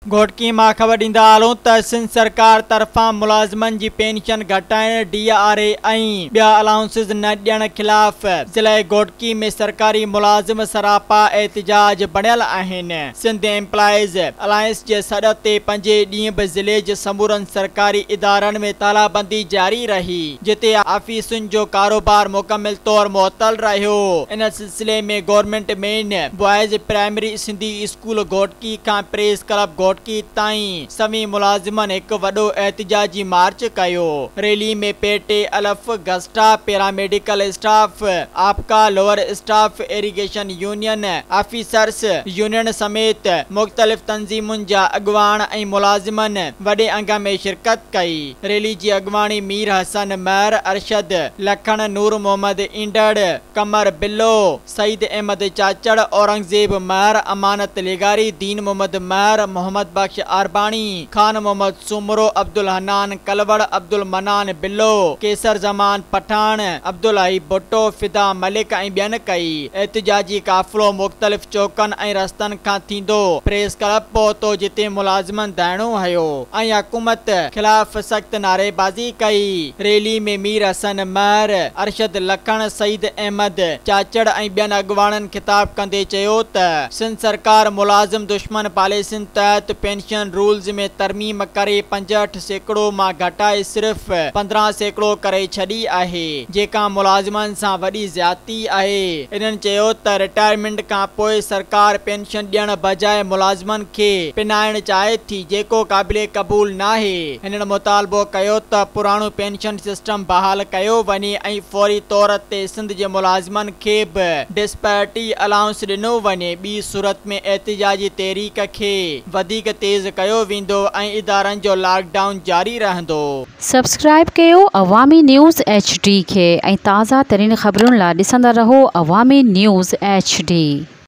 घोटकी मां ख़बर ॾींदा हलूं त सिंध सरकार तरफ़ां मुलाज़िमनि जी पेंशन घटाइण, DRA ऐं ॿिया अलाउंसिस न ॾियण ख़िलाफ़ ज़िले घोटकी में सरकारी मुलाज़िम सरापा एहतिजाज बणियल आहिनि। सिंध एम्प्लॉइज़ अलायंस जे सॾ ते 5 ॾींहं बि ज़िले जे समूरनि सरकारी इदारनि में तालाबंदी जारी रही, जिते ऑफिसुनि जो कारोबार मुकमिल तौर मुअतल रहियो। इन सिलसिले में government main boys primary Sindhi school Ghotki खां प्रेस क्लब घोटकी ताईं सभी मुलाजिमन एक वडो एहतिजाजी मार्च कयो। रैली में पेटे अलफ गस्टा पैरामेडिकल स्टाफ, आपका lower staff, irrigation union, officers union समेत मुख्तलिफ तंजीमुन जा अगवान ऐं मुलाजिमन वडे अंग में शिरकत कई। रैली जी अगवानी मीर हसन महर, अरशद लखन, नूर मोहम्मद इंडड़, कमर बिल्लो, सईद अहमद चाचड़, औरंगजेब महर, अमानत लेगारी, दीन मोहम्मद महर, मोहम्मद बख्श आरबाणी, खान मोहम्मद सुमरो, अब्दुल हनान कलवड़, अब्दुल मनान बिल्लो, केसर जमान पठान, अब्दुल आई भुट्टो, फिदा मलिक ऐं ॿियनि कई। एहतिजाजी काफ़िलो मुख़्तलिफ़ चौकनि ऐं रस्तनि खां थींदो प्रेस क्लब पहुतो, जिते मुलाज़िमनि धरणो हयो ऐं हुकूमत ख़िलाफ़ सख़्त नारेबाज़ी कई। रैली में मीर हसन महर, अरशद लखन, सईद अहमद चाचड़ ऐं ॿियनि अगवाननि ख़िताब कंदे चयो त सिंध सरकार मुलाज़िम दुश्मन पॉलिसियुनि तहत पेंशन रूल्स में तरमीम करे 65% मां घटाए सिर्फ़ 15% करे छॾी आहे, जेका मुलाज़िमनि सां वॾी ज़्यादती आहे। इन्हनि चयो त रिटायरमेंट खां पोइ सरकार पेंशन ॾियण बजाए मुलाज़िमनि खे पिनाइण चाहे थी, जेको क़ाबिले क़बूल नाहे। हिननि मुतालबो कयो त पुराणो पेंशन सिस्टम बहाल कयो वञे ऐं फौरी तौर ते सिंध जे मुलाज़िमनि खे बि डिस्पैरिटी अलाउंस ॾिनो वञे। ॿी सूरत में एहतिजाजी तहरीक खे वधीक तेज़ कयो वेंदो ऐं इदारनि जो लॉकडाउन जारी रहंदो। सब्सक्राइब कयो अवामी न्यूज़ HD खे ऐं ताज़ा तरीन ख़बरुनि लाइ ॾिसंदा रहो अवामी न्यूज़ HD।